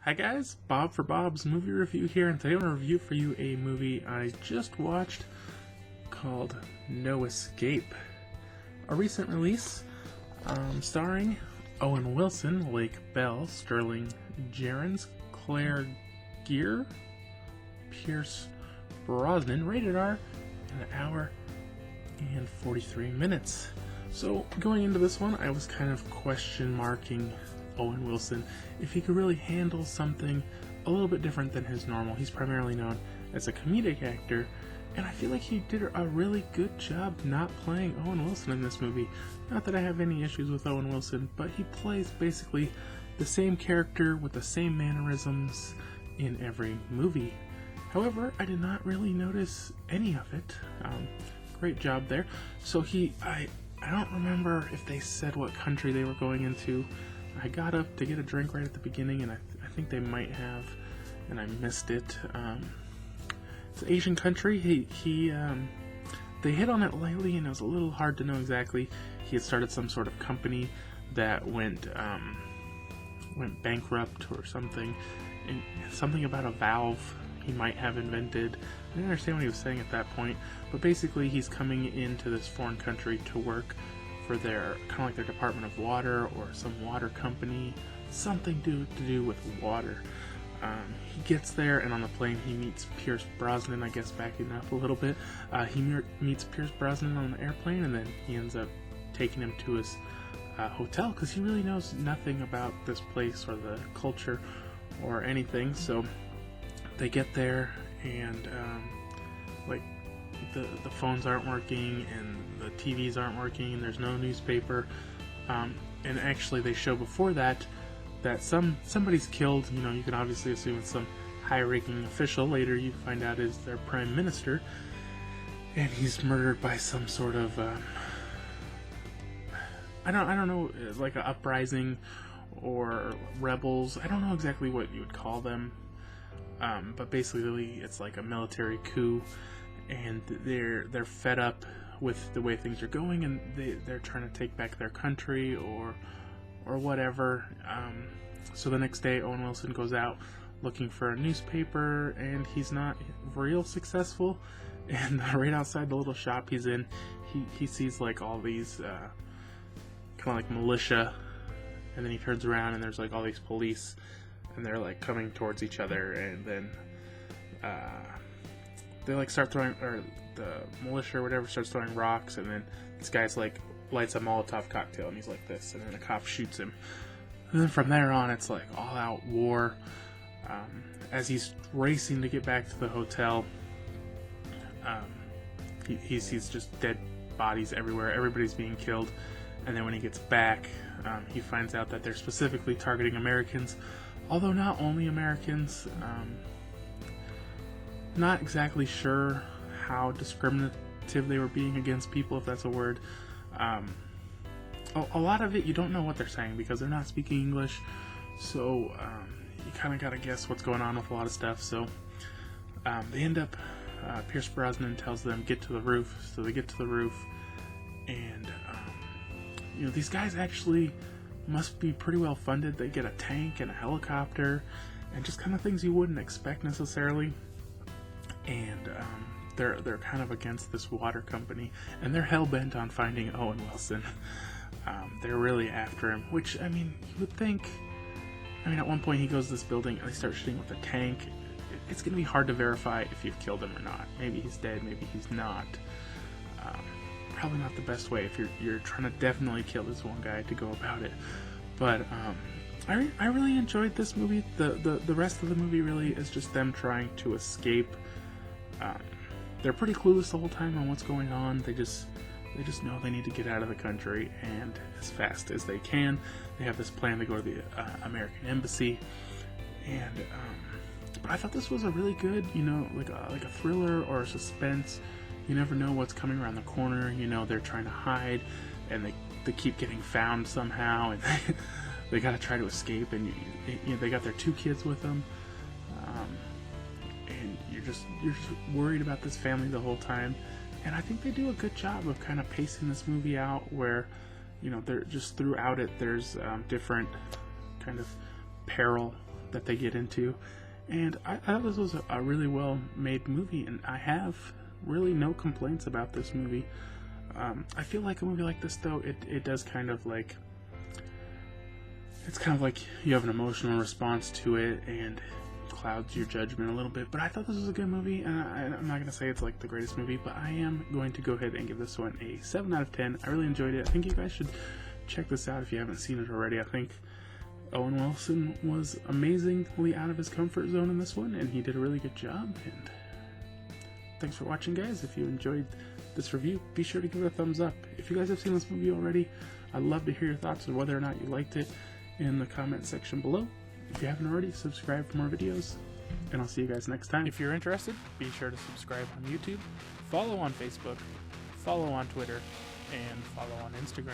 Hi guys, Bob for Bob's Movie Review here, and today I want to review for you a movie I just watched called No Escape. A recent release starring Owen Wilson, Lake Bell, Sterling Jerins, Claire Geare, Pierce Brosnan, rated R, an hour and 43 minutes. So going into this one, I was kind of question marking Owen Wilson if he could really handle something a little bit different than his normal. He's primarily known as a comedic actor, and I feel like he did a really good job not playing Owen Wilson in this movie. Not that I have any issues with Owen Wilson, but he plays basically the same character with the same mannerisms in every movie. However, I did not really notice any of it. Great job there. So I don't remember if they said what country they were going into. I got up to get a drink right at the beginning, and I think they might have, and I missed it. It's an Asian country. They hit on it lightly, and it was a little hard to know exactly. He had started some sort of company that went bankrupt or something, and something about a valve he might have invented. I didn't understand what he was saying at that point, but basically he's coming into this foreign country to work for their, kind of like their Department of Water or some water company, something to do with water. He gets there, and on the plane he meets Pierce Brosnan, I guess backing up a little bit. He meets Pierce Brosnan on the airplane, and then he ends up taking him to his hotel, because he really knows nothing about this place or the culture or anything. So they get there, and the phones aren't working, and the TVs aren't working, and there's no newspaper. And actually, they show before that somebody's killed. You know, you can obviously assume it's some high-ranking official. Later, you find out is their prime minister, and he's murdered by some sort of I don't know, like an uprising or rebels. I don't know exactly what you would call them. But basically, it's like a military coup, and they're fed up with the way things are going, and they're trying to take back their country or whatever. So the next day, Owen Wilson goes out looking for a newspaper, and he's not real successful. And right outside the little shop he's in, he sees like all these kind of like militia, and then he turns around and there's like all these police, and they're like coming towards each other, and then they like start throwing, or the militia or whatever starts throwing rocks, and then this guy's like lights a Molotov cocktail, and he's like this, and then a cop shoots him. And then from there on, it's like all out war. As he's racing to get back to the hotel, he sees just dead bodies everywhere. Everybody's being killed. And then when he gets back, he finds out that they're specifically targeting Americans. Although not only Americans. Not exactly sure how discriminative they were being against people, if that's a word. A lot of it, you don't know what they're saying because they're not speaking English. So you kind of got to guess what's going on with a lot of stuff. So they end up, Pierce Brosnan tells them, get to the roof. So they get to the roof, and these guys actually must be pretty well funded. They get a tank and a helicopter and just kind of things you wouldn't expect necessarily. And they're kind of against this water company, and they're hell-bent on finding Owen Wilson. They're really after him, which, I mean, you would think, at one point he goes to this building and they start shooting with a tank. It's going to be hard to verify if you've killed him or not. Maybe he's dead, maybe he's not. Probably not the best way if you're trying to definitely kill this one guy to go about it. But I really enjoyed this movie. The rest of the movie really is just them trying to escape. They're pretty clueless the whole time on what's going on. They just know they need to get out of the country, and as fast as they can. They have this plan to go to the American embassy. And but I thought this was a really good, like a thriller or a suspense. You never know what's coming around the corner. They're trying to hide, and they keep getting found somehow, and they got to try to escape. And they got their 2 kids with them, and you're just worried about this family the whole time. And I think they do a good job of kind of pacing this movie out, where they're just throughout it. There's different kind of peril that they get into. And I thought this was a really well made movie, and I have really no complaints about this movie. I feel like a movie like this, though, it does kind of like, it's kind of like you have an emotional response to it and clouds your judgment a little bit. But I thought this was a good movie, and I'm not going to say it's like the greatest movie, but I am going to go ahead and give this one a 7 out of 10. I really enjoyed it. I think you guys should check this out if you haven't seen it already. I think Owen Wilson was amazingly out of his comfort zone in this one, and he did a really good job. And thanks for watching, guys. If you enjoyed this review, be sure to give it a thumbs up. If you guys have seen this movie already, I'd love to hear your thoughts on whether or not you liked it in the comment section below. If you haven't already, subscribe for more videos, and I'll see you guys next time. If you're interested, be sure to subscribe on YouTube, follow on Facebook, follow on Twitter, and follow on Instagram.